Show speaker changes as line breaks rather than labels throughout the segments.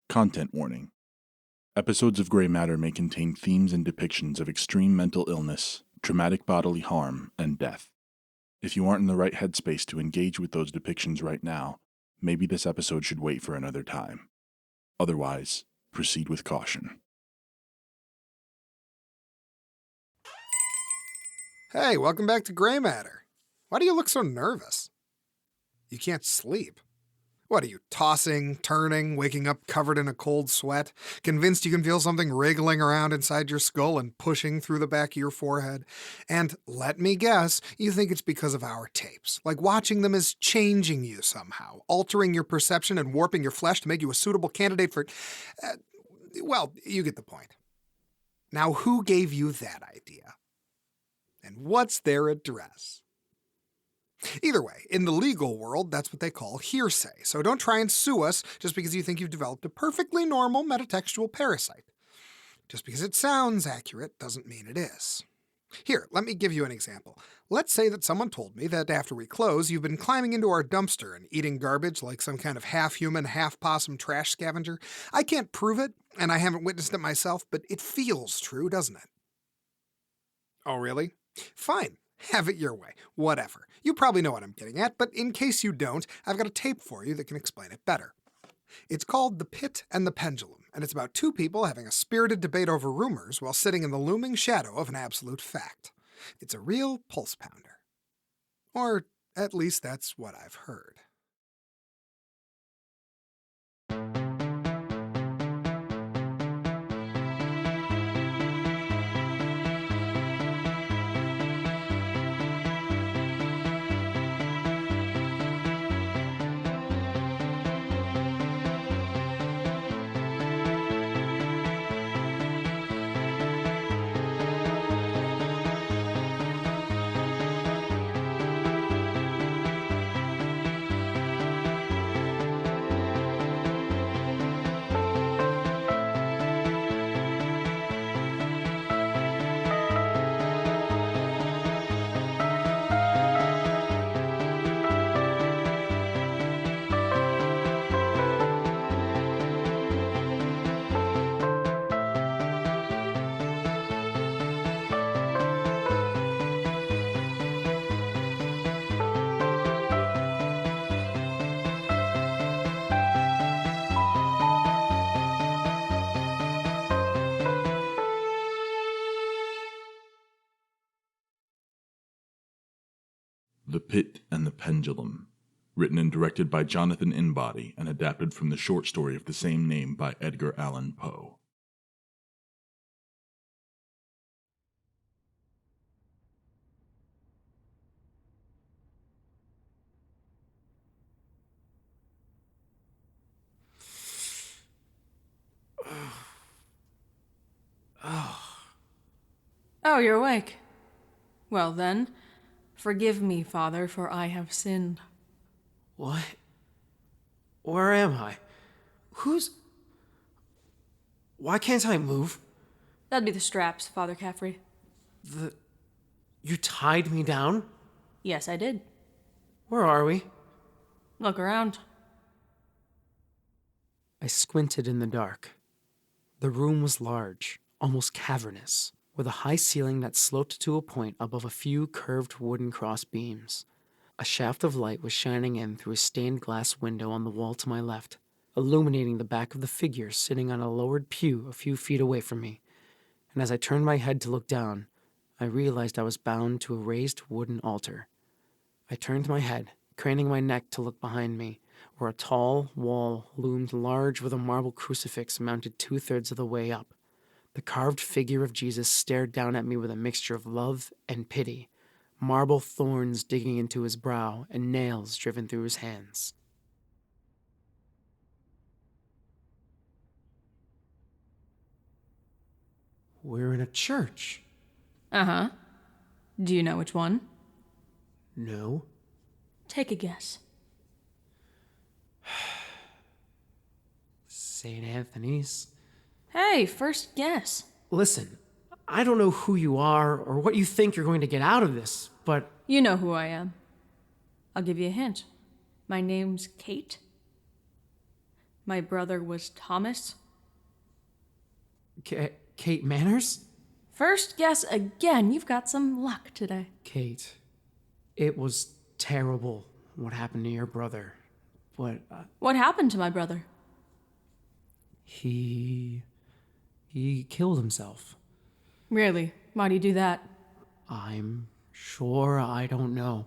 Content warning. Episodes of Gray Matter may contain themes and depictions of extreme mental illness, traumatic bodily harm, and death. If you aren't in the right headspace to engage with those depictions right now, maybe this episode should wait for another time. Otherwise, proceed with caution.
Hey, welcome back to Gray Matter. Why do you look so nervous? You can't sleep. What are you, tossing, turning, waking up covered in a cold sweat, convinced you can feel something wriggling around inside your skull and pushing through the back of your forehead? And let me guess, you think it's because of our tapes. Like watching them is changing you somehow, altering your perception and warping your flesh to make you a suitable candidate for... well, you get the point. Now, who gave you that idea? And what's their address? Either way, in the legal world, that's what they call hearsay, so don't try and sue us just because you think you've developed a perfectly normal metatextual parasite. Just because it sounds accurate doesn't mean it is. Here, let me give you an example. Let's say that someone told me that after we close, you've been climbing into our dumpster and eating garbage like some kind of half-human, half-possum trash scavenger. I can't prove it, and I haven't witnessed it myself, but it feels true, doesn't it? Oh, really? Fine. Have it your way. Whatever. You probably know what I'm getting at, but in case you don't, I've got a tape for you that can explain it better. It's called The Pit and the Pendulum, and it's about two people having a spirited debate over rumors while sitting in the looming shadow of an absolute fact. It's a real pulse pounder. Or at least that's what I've heard.
The Pit and the Pendulum, written and directed by Jonathan Inbody and adapted from the short story of the same name by Edgar Allan Poe.
Oh, you're awake. Well then, forgive me, Father, for I have sinned.
What? Where am I? Why can't I move?
That'd be the straps, Father Caffrey.
You tied me down?
Yes, I did.
Where are we?
Look around.
I squinted in the dark. The room was large, almost cavernous, with a high ceiling that sloped to a point above a few curved wooden cross beams. A shaft of light was shining in through a stained glass window on the wall to my left, illuminating the back of the figure sitting on a lowered pew a few feet away from me. And as I turned my head to look down, I realized I was bound to a raised wooden altar. I turned my head, craning my neck to look behind me, where a tall wall loomed large with a marble crucifix mounted 2/3 of the way up. The carved figure of Jesus stared down at me with a mixture of love and pity, marble thorns digging into his brow and nails driven through his hands. We're in a church.
Uh-huh. Do you know which one?
No.
Take a guess.
St. Anthony's.
Hey, first guess.
Listen, I don't know who you are or what you think you're going to get out of this, but...
You know who I am. I'll give you a hint. My name's Kate. My brother was Thomas?
Kate Manners?
First guess again. You've got some luck today.
Kate, it was terrible what happened to your brother. But,
What happened to my brother?
he killed himself.
Really? Why'd he do that?
I'm sure I don't know.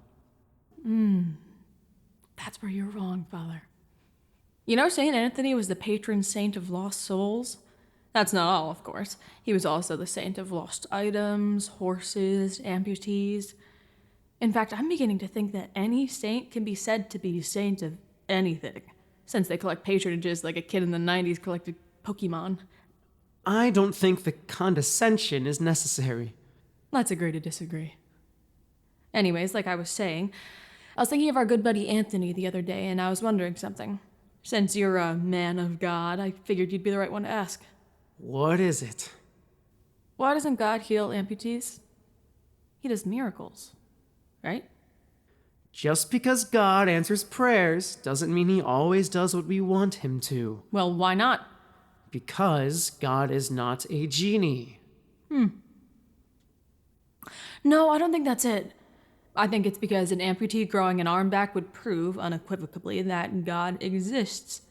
That's where you're wrong, Father. You know, St. Anthony was the patron saint of lost souls? That's not all, of course. He was also the saint of lost items, horses, amputees. In fact, I'm beginning to think that any saint can be said to be saint of anything, since they collect patronages like a kid in the 90s collected Pokemon.
I don't think the condescension is necessary.
Let's agree to disagree. Anyways, like I was saying, I was thinking of our good buddy Anthony the other day, and I was wondering something. Since you're a man of God, I figured you'd be the right one to ask.
What is it?
Why doesn't God heal amputees? He does miracles, right?
Just because God answers prayers doesn't mean he always does what we want him to.
Well, why not?
Because God is not a genie.
No, I don't think that's it. I think it's because an amputee growing an arm back would prove unequivocally that God exists.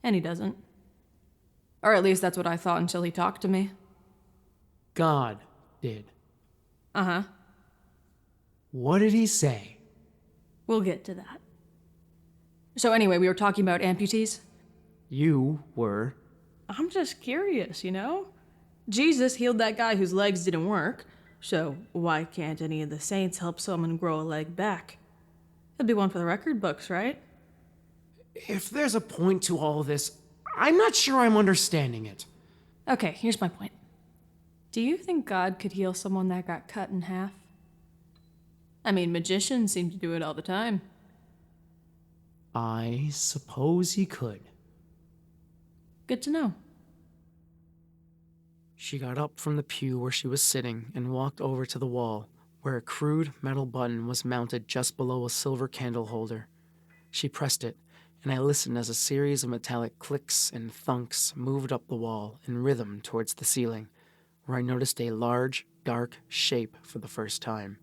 And he doesn't. Or at least that's what I thought until he talked to me.
God did.
Uh-huh.
What did he say?
We'll get to that. So anyway, we were talking about amputees.
You were.
I'm just curious, you know? Jesus healed that guy whose legs didn't work, so why can't any of the saints help someone grow a leg back? It'd be one for the record books, right?
If there's a point to all this, I'm not sure I'm understanding it.
Okay, here's my point. Do you think God could heal someone that got cut in half? I mean, magicians seem to do it all the time.
I suppose he could.
Good to know.
She got up from the pew where she was sitting and walked over to the wall, where a crude metal button was mounted just below a silver candle holder. She pressed it, and I listened as a series of metallic clicks and thunks moved up the wall in rhythm towards the ceiling, where I noticed a large, dark shape for the first time.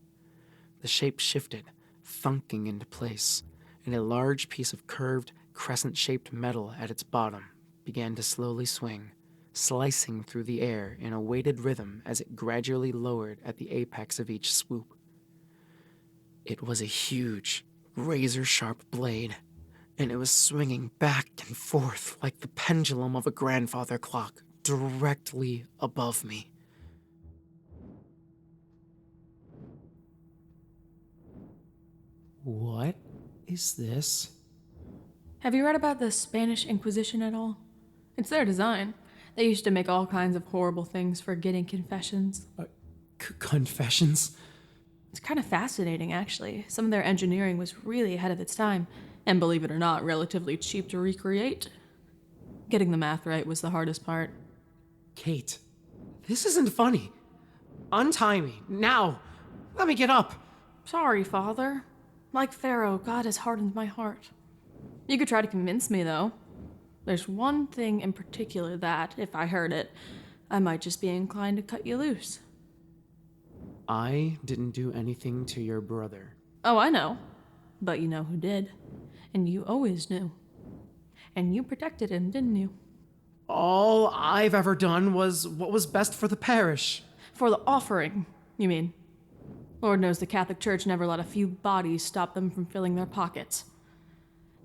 The shape shifted, thunking into place, and a large piece of curved, crescent-shaped metal at its bottom began to slowly swing, slicing through the air in a weighted rhythm as it gradually lowered at the apex of each swoop. It was a huge, razor-sharp blade, and it was swinging back and forth like the pendulum of a grandfather clock directly above me. What is this?
Have you read about the Spanish Inquisition at all? It's their design. They used to make all kinds of horrible things for getting confessions.
Confessions?
It's kind of fascinating, actually. Some of their engineering was really ahead of its time, and believe it or not, relatively cheap to recreate. Getting the math right was the hardest part.
Kate, this isn't funny. Untie me, now! Let me get up!
Sorry, Father. Like Pharaoh, God has hardened my heart. You could try to convince me, though. There's one thing in particular that, if I heard it, I might just be inclined to cut you loose.
I didn't do anything to your brother.
Oh, I know. But you know who did. And you always knew. And you protected him, didn't you?
All I've ever done was what was best for the parish.
For the offering, you mean? Lord knows the Catholic Church never let a few bodies stop them from filling their pockets.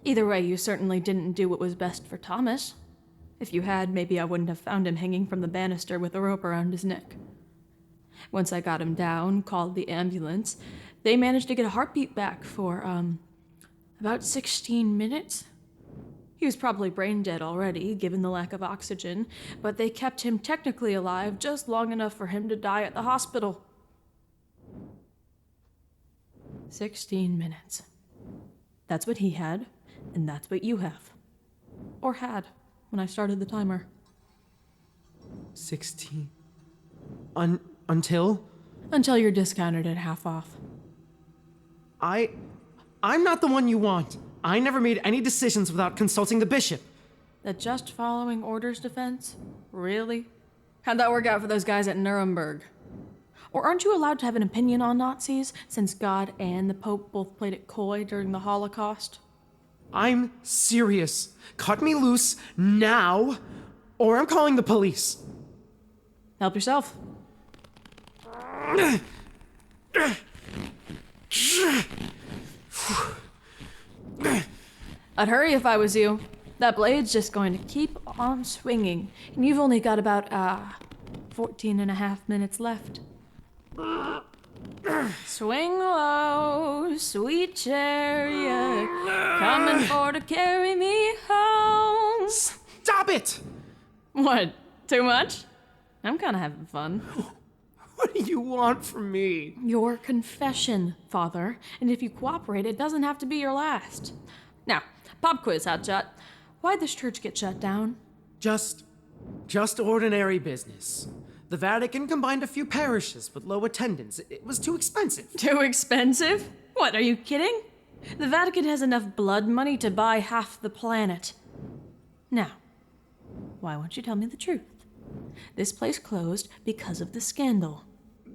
Either way, you certainly didn't do what was best for Thomas. If you had, maybe I wouldn't have found him hanging from the banister with a rope around his neck. Once I got him down, called the ambulance, they managed to get a heartbeat back for, about 16 minutes. He was probably brain dead already, given the lack of oxygen, but they kept him technically alive just long enough for him to die at the hospital. 16 minutes. That's what he had, and that's what you have. Or had, when I started the timer.
16. Until?
Until you're discounted at half off.
I'm not the one you want. I never made any decisions without consulting the bishop.
The just following orders defense? Really? How'd that work out for those guys at Nuremberg? Or aren't you allowed to have an opinion on Nazis, since God and the Pope both played it coy during the Holocaust?
I'm serious. Cut me loose now, or I'm calling the police.
Help yourself. I'd hurry if I was you. That blade's just going to keep on swinging, and you've only got about, 14 and a half minutes left. Swing low, sweet chariot, coming for to carry me home.
Stop it!
What, too much? I'm kinda having fun.
What do you want from me?
Your confession, Father, and if you cooperate, it doesn't have to be your last. Now, pop quiz, Hotshot. Why'd this church get shut down?
Just ordinary business. The Vatican combined a few parishes with low attendance. It was too expensive.
Too expensive? What, are you kidding? The Vatican has enough blood money to buy half the planet. Now, why won't you tell me the truth? This place closed because of the scandal.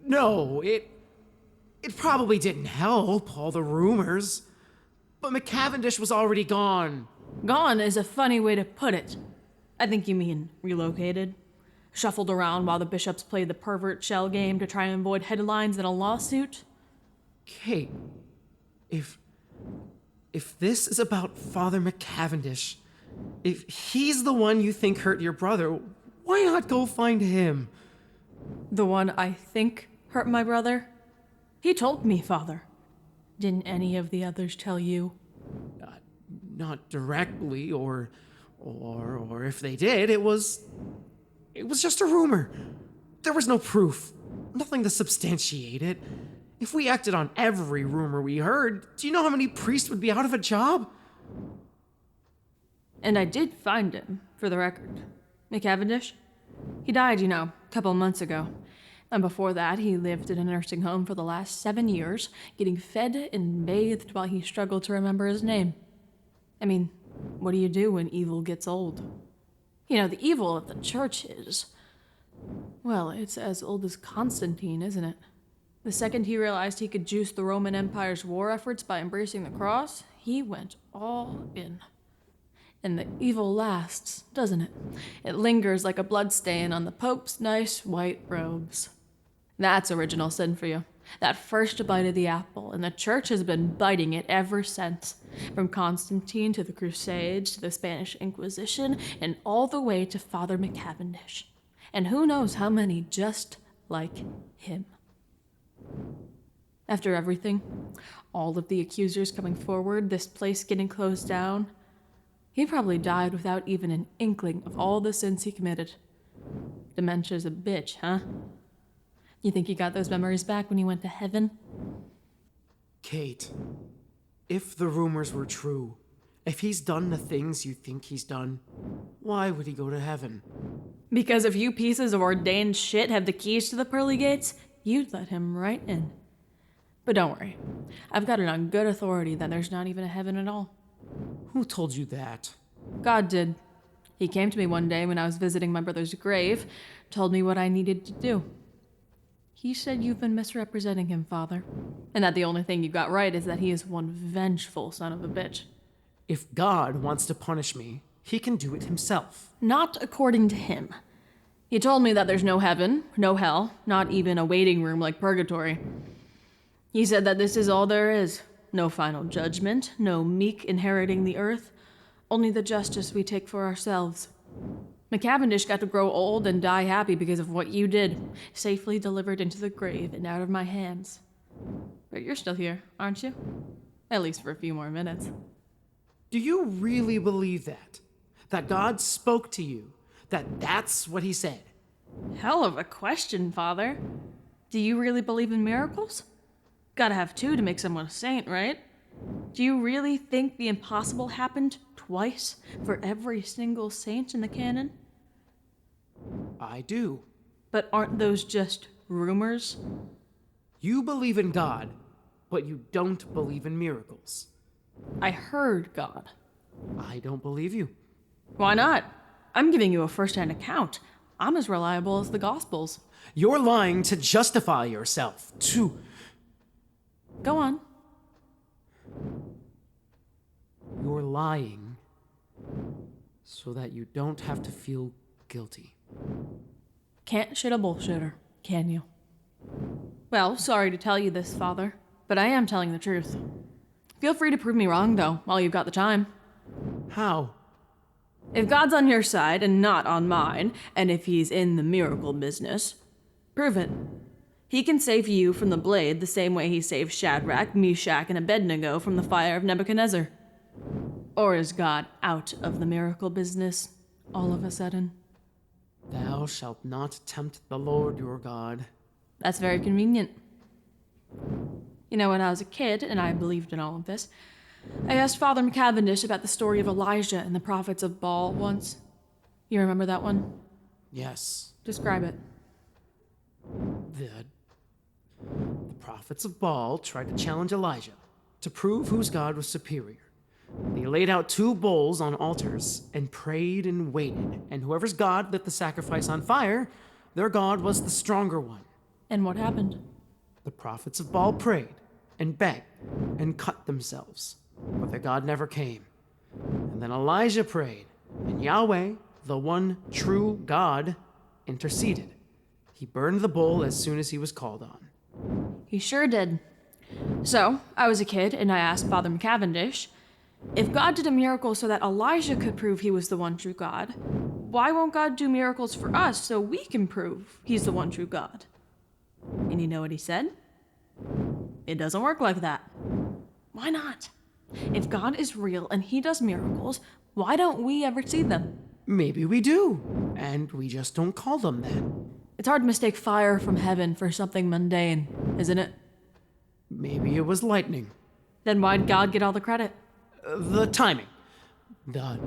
No, it probably didn't help, all the rumors. But McCavendish was already gone.
Gone is a funny way to put it. I think you mean relocated. Shuffled around while the bishops played the pervert shell game to try and avoid headlines in a lawsuit.
Kate, if this is about Father McCavendish, if he's the one you think hurt your brother, why not go find him?
The one I think hurt my brother? He told me, Father. Didn't any of the others tell you?
Not directly, or if they did, it was just a rumor. There was no proof, nothing to substantiate it. If we acted on every rumor we heard, do you know how many priests would be out of a job?
And I did find him, for the record. McCavendish? He died, a couple months ago. And before that, he lived in a nursing home for the last 7 years, getting fed and bathed while he struggled to remember his name. I mean, what do you do when evil gets old? The evil of the church is... Well, it's as old as Constantine, isn't it? The second he realized he could juice the Roman Empire's war efforts by embracing the cross, he went all in. And the evil lasts, doesn't it? It lingers like a bloodstain on the Pope's nice white robes. That's original sin for you. That first bite of the apple, and the church has been biting it ever since. From Constantine to the Crusades to the Spanish Inquisition, and all the way to Father McCavendish. And who knows how many just like him. After everything, all of the accusers coming forward, this place getting closed down, he probably died without even an inkling of all the sins he committed. Dementia's a bitch, huh? You think he got those memories back when he went to heaven?
Kate, if the rumors were true, if he's done the things you think he's done, why would he go to heaven?
Because if you pieces of ordained shit have the keys to the pearly gates, you'd let him right in. But don't worry, I've got it on good authority that there's not even a heaven at all.
Who told you that?
God did. He came to me one day when I was visiting my brother's grave, told me what I needed to do. He said you've been misrepresenting him, Father, and that the only thing you got right is that he is one vengeful son of a bitch.
If God wants to punish me, he can do it himself.
Not according to him. He told me that there's no heaven, no hell, not even a waiting room like purgatory. He said that this is all there is. No final judgment, no meek inheriting the earth, only the justice we take for ourselves. McCavendish got to grow old and die happy because of what you did, safely delivered into the grave and out of my hands. But you're still here, aren't you? At least for a few more minutes.
Do you really believe that? That God spoke to you? That's what he said?
Hell of a question, Father. Do you really believe in miracles? Gotta have two to make someone a saint, right? Do you really think the impossible happened twice for every single saint in the canon?
I do.
But aren't those just rumors?
You believe in God, but you don't believe in miracles.
I heard God.
I don't believe you.
Why not? I'm giving you a first-hand account. I'm as reliable as the Gospels.
You're lying to justify yourself,
Go on.
You're lying so that you don't have to feel guilty.
Can't shit a bullshitter, can you? Well, sorry to tell you this, Father, but I am telling the truth. Feel free to prove me wrong, though, while you've got the time.
How?
If God's on your side and not on mine, and if he's in the miracle business, prove it. He can save you from the blade the same way he saved Shadrach, Meshach, and Abednego from the fire of Nebuchadnezzar. Or is God out of the miracle business all of a sudden?
Thou shalt not tempt the Lord your God.
That's very convenient. You know, when I was a kid, and I believed in all of this, I asked Father McCavendish about the story of Elijah and the prophets of Baal once. You remember that one?
Yes.
Describe it.
The prophets of Baal tried to challenge Elijah to prove whose God was superior. They laid out 2 bowls on altars and prayed and waited, and whoever's God lit the sacrifice on fire, their God was the stronger one.
And what happened?
The prophets of Baal prayed and begged and cut themselves, but their God never came. And then Elijah prayed, and Yahweh, the one true God, interceded. He burned the bowl as soon as he was called on.
He sure did. So, I was a kid, and I asked Father McCavendish, if God did a miracle so that Elijah could prove he was the one true God, why won't God do miracles for us so we can prove he's the one true God? And you know what he said? It doesn't work like that. Why not? If God is real and he does miracles, why don't we ever see them?
Maybe we do, and we just don't call them that.
It's hard to mistake fire from heaven for something mundane, isn't it?
Maybe it was lightning.
Then why'd God get all the credit?
The timing. The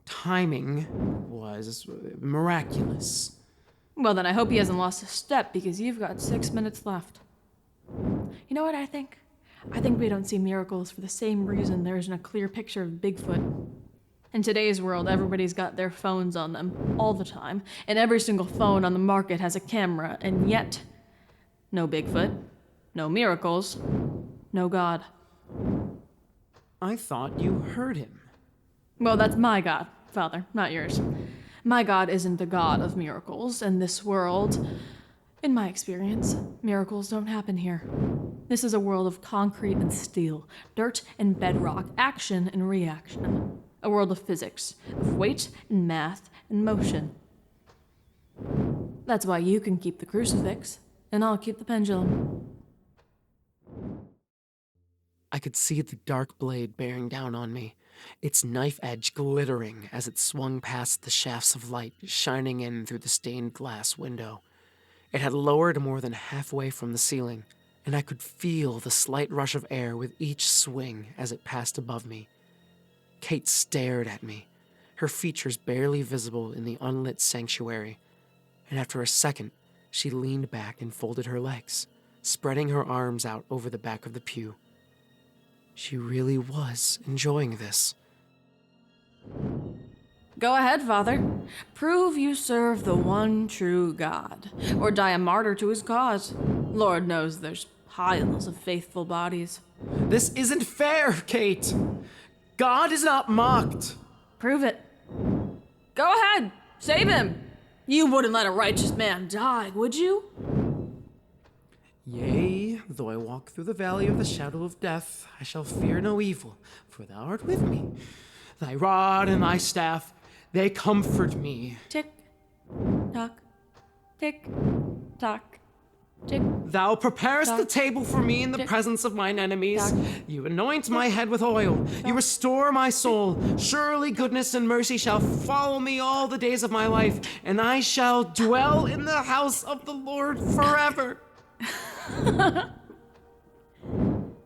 timing was miraculous.
Well, then I hope he hasn't lost a step because you've got 6 minutes left. You know what I think? I think we don't see miracles for the same reason there isn't a clear picture of Bigfoot. In today's world, everybody's got their phones on them all the time, and every single phone on the market has a camera, and yet, no Bigfoot, no miracles, no God.
I thought you heard him.
Well, that's my God, Father, not yours. My God isn't the God of miracles, and this world, in my experience, miracles don't happen here. This is a world of concrete and steel, dirt and bedrock, action and reaction. A world of physics, of weight and math and motion. That's why you can keep the crucifix, and I'll keep the pendulum.
I could see the dark blade bearing down on me, its knife edge glittering as it swung past the shafts of light shining in through the stained glass window. It had lowered more than halfway from the ceiling, and I could feel the slight rush of air with each swing as it passed above me. Kate stared at me, her features barely visible in the unlit sanctuary, and after a second, she leaned back and folded her legs, spreading her arms out over the back of the pew. She really was enjoying this.
Go ahead, Father. Prove you serve the one true God, or die a martyr to his cause. Lord knows there's piles of faithful bodies.
This isn't fair, Kate! God is not mocked!
Prove it. Go ahead! Save him! You wouldn't let a righteous man die, would you?
Yea, though I walk through the valley of the shadow of death, I shall fear no evil, for thou art with me. Thy rod and thy staff, they comfort me.
Tick, tock, tick, tock, tick.
Thou preparest
Tock.
the table for me in the
Tick.
presence of mine enemies.
Tock.
You anoint my head with oil. You restore my soul. Surely goodness and mercy shall follow me all the days of my life, and I shall dwell in the house of the Lord forever.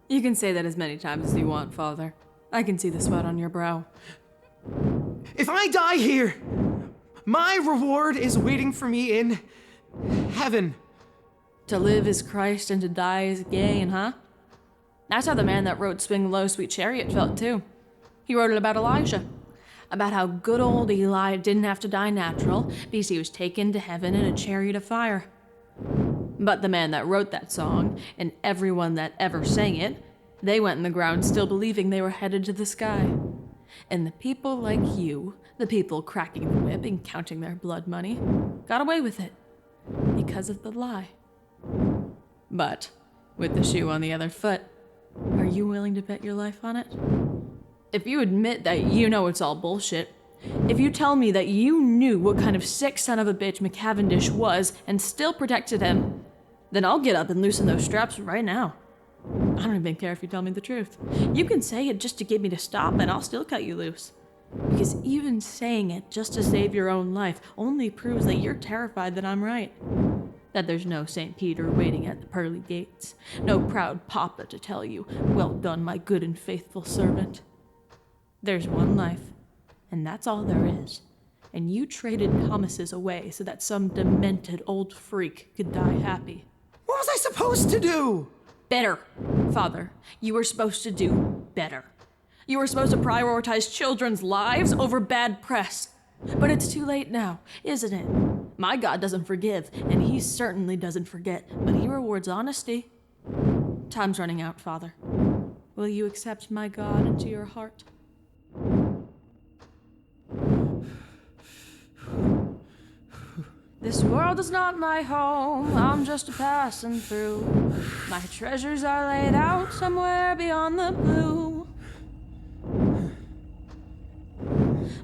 You can say that as many times as you want, Father. I can see the sweat on your brow.
If I die here, my reward is waiting for me in heaven.
To live is Christ and to die is gain, huh? That's how the man that wrote Swing Low, Sweet Chariot felt, too. He wrote it about Elijah. about how good old Eli didn't have to die natural because he was taken to heaven in a chariot of fire. But the man that wrote that song, and everyone that ever sang it, they went in the ground still believing they were headed to the sky. And the people like you, the people cracking the whip and counting their blood money, got away with it because of the lie. But with the shoe on the other foot, are you willing to bet your life on it? If you admit that you know it's all bullshit, if you tell me that you knew what kind of sick son of a bitch McCavendish was and still protected him, then I'll get up and loosen those straps right now. I don't even care if you tell me the truth. You can say it just to get me to stop and I'll still cut you loose. Because even saying it just to save your own life only proves that you're terrified that I'm right. That there's no St. Peter waiting at the pearly gates. No proud papa to tell you, "Well done, my good and faithful servant." There's one life, and that's all there is. And you traded Thomas's away so that some demented old freak could die happy.
What was I supposed to do?
Better, Father. You were supposed to do better. You were supposed to prioritize children's lives over bad press. But it's too late now, isn't it? My God doesn't forgive, and he certainly doesn't forget, but he rewards honesty. Time's running out, Father. Will you accept my God into your heart? This world is not my home, I'm just a passing through. My treasures are laid out somewhere beyond the blue.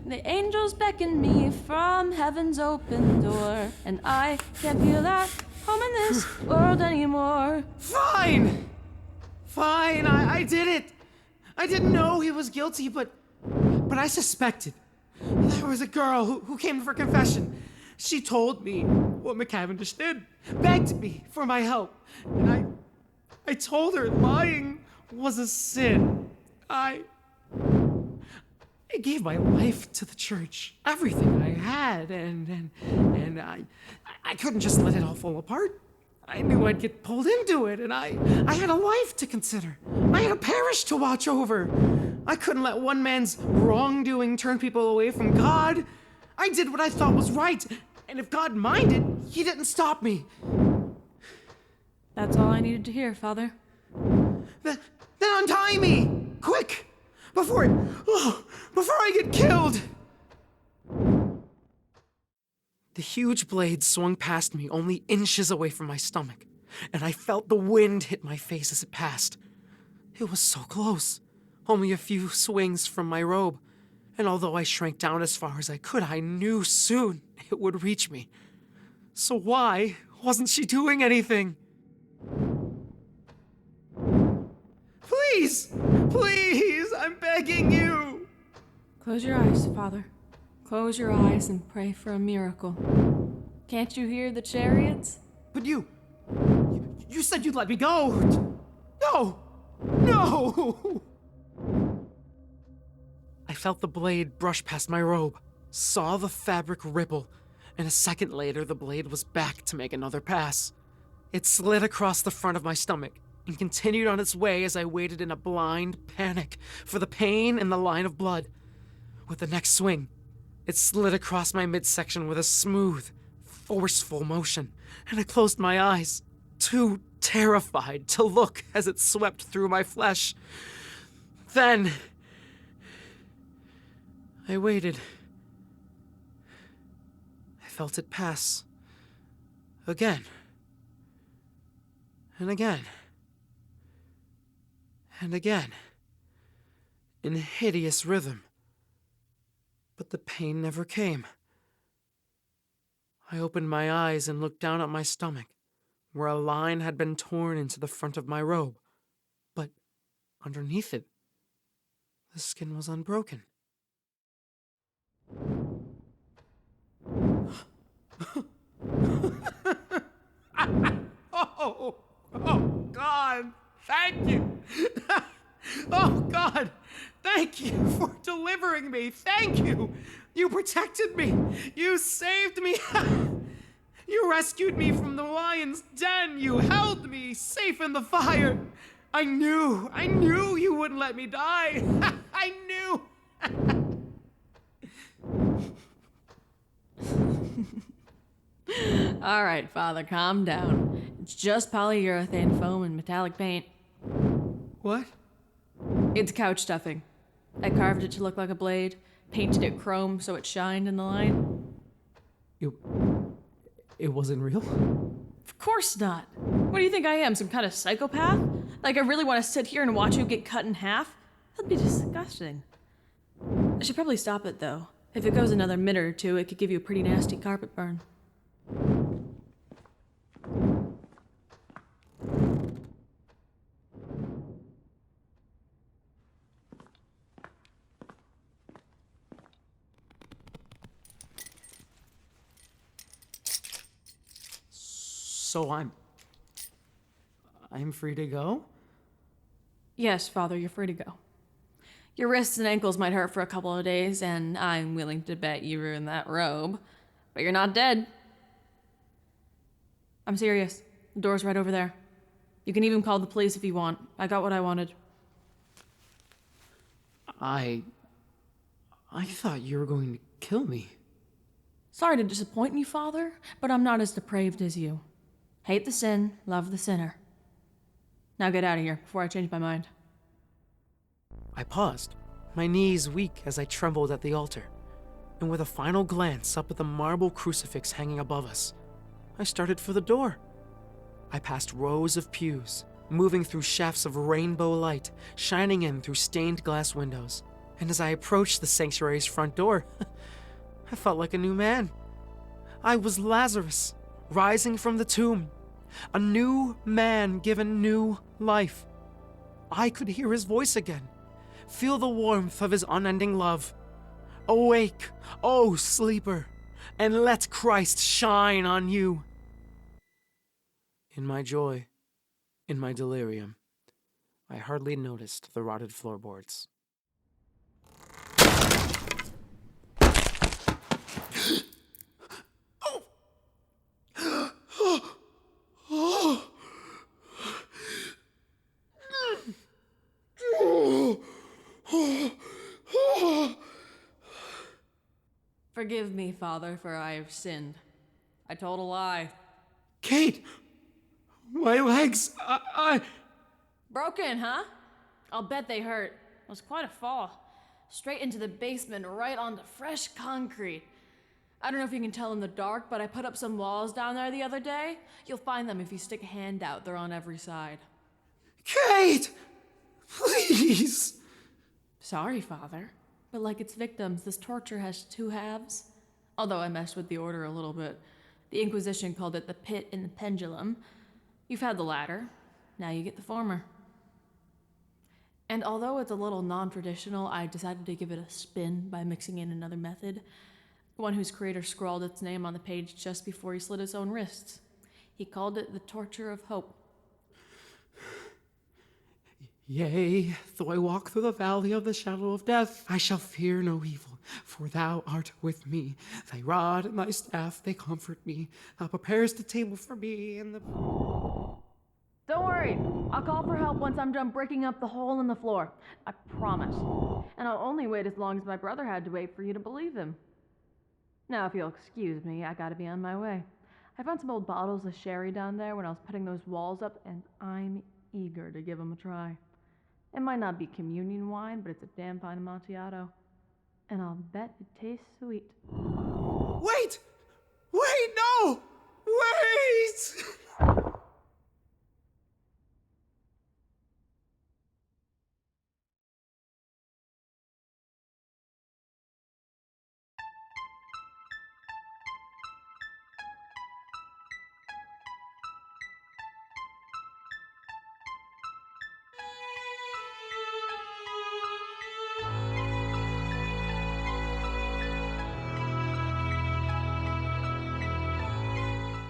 The angels beckon me from heaven's open door, and I can't feel at home in this world anymore.
Fine! I did it. I didn't know he was guilty, but I suspected. There was a girl who came for confession. She told me what McCavendish did, begged me for my help, and I told her lying was a sin. I gave my life to the church, everything I had, and I couldn't just let it all fall apart. I knew I'd get pulled into it, and I had a life to consider. I had a parish to watch over. I couldn't let one man's wrongdoing turn people away from God. I did what I thought was right, and if God minded, he didn't stop me.
That's all I needed to hear, Father.
Then untie me! Quick! Before I get killed! The huge blade swung past me only inches away from my stomach, and I felt the wind hit my face as it passed. It was so close, only a few swings from my robe, and although I shrank down as far as I could, I knew soon it would reach me. So why wasn't she doing anything? Please, I'm begging you.
Close your eyes, Father. Close your eyes and pray for a miracle. Can't you hear the chariots?
But you said you'd let me go. No! I felt the blade brush past my robe, saw the fabric ripple, and a second later the blade was back to make another pass. It slid across the front of my stomach and continued on its way as I waited in a blind panic for the pain and the line of blood. With the next swing, it slid across my midsection with a smooth, forceful motion, and I closed my eyes, too terrified to look as it swept through my flesh. Then I waited. I felt it pass. Again. And again. And again. In hideous rhythm. But the pain never came. I opened my eyes and looked down at my stomach, where a line had been torn into the front of my robe. But underneath it, the skin was unbroken. Oh, God, thank you. Oh, God, thank you for delivering me. Thank you. You protected me. You saved me. You rescued me from the lion's den. You held me safe in the fire. I knew you wouldn't let me die. I knew.
All right, Father, calm down. It's just polyurethane foam and metallic paint.
What?
It's couch stuffing. I carved it to look like a blade, painted it chrome so it shined in the light.
It wasn't real?
Of course not. What do you think I am, some kind of psychopath? Like I really want to sit here and watch you get cut in half? That'd be disgusting. I should probably stop it, though. If it goes another minute or two, it could give you a pretty nasty carpet burn.
So I'm free to go?
Yes, Father, you're free to go. Your wrists and ankles might hurt for a couple of days, and I'm willing to bet you ruined that robe. But you're not dead. I'm serious. The door's right over there. You can even call the police if you want. I got what I wanted.
I thought you were going to kill me.
Sorry to disappoint you, Father, but I'm not as depraved as you. Hate the sin, love the sinner. Now get out of here before I change my mind.
I paused, my knees weak as I trembled at the altar, and with a final glance up at the marble crucifix hanging above us, I started for the door. I passed rows of pews, moving through shafts of rainbow light, shining in through stained glass windows, and as I approached the sanctuary's front door, I felt like a new man. I was Lazarus, rising from the tomb, a new man given new life. I could hear his voice again, feel the warmth of his unending love. Awake, O sleeper, and let Christ shine on you. In my joy, in my delirium, I hardly noticed the rotted floorboards.
Forgive me, Father, for I have sinned. I told a lie.
Kate! My legs! I...
Broken, huh? I'll bet they hurt. It was quite a fall. Straight into the basement, right onto fresh concrete. I don't know if you can tell in the dark, but I put up some walls down there the other day. You'll find them if you stick a hand out. They're on every side.
Kate! Please!
Sorry, Father. But like its victims, this torture has two halves. Although I messed with the order a little bit. The Inquisition called it the pit and the pendulum. You've had the latter. Now you get the former. And although it's a little non-traditional, I decided to give it a spin by mixing in another method. One whose creator scrawled its name on the page just before he slit his own wrists. He called it the torture of hope.
Yea, though I walk through the valley of the shadow of death, I shall fear no evil, for thou art with me. Thy rod and thy staff, they comfort me. Thou preparest the table for me in the...
Don't worry. I'll call for help once I'm done breaking up the hole in the floor. I promise. And I'll only wait as long as my brother had to wait for you to believe him. Now, if you'll excuse me, I gotta be on my way. I found some old bottles of sherry down there when I was putting those walls up, and I'm eager to give them a try. It might not be communion wine, but it's a damn fine Amontillado. And I'll bet it tastes sweet.
Wait! Wait, no! Wait!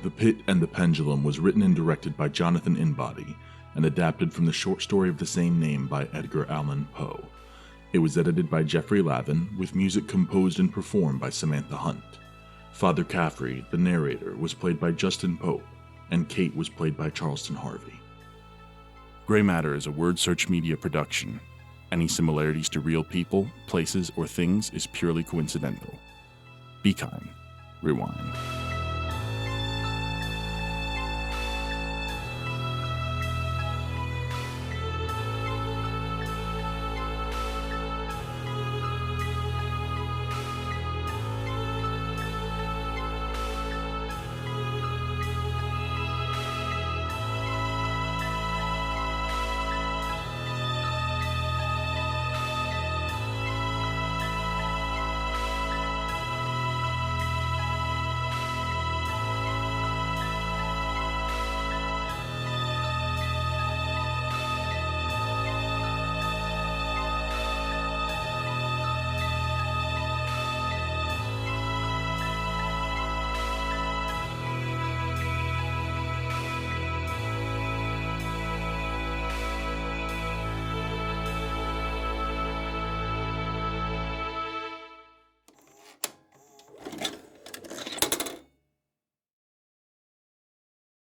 The Pit and the Pendulum was written and directed by Jonathan Inbody and adapted from the short story of the same name by Edgar Allan Poe. It was edited by Jeffrey Lavin, with music composed and performed by Samantha Hunt. Father Caffrey, the narrator, was played by Justin Pope, and Kate was played by Charleston Harvey. Gray Matter is a Word Search Media production. Any similarities to real people, places, or things is purely coincidental. Be kind. Rewind.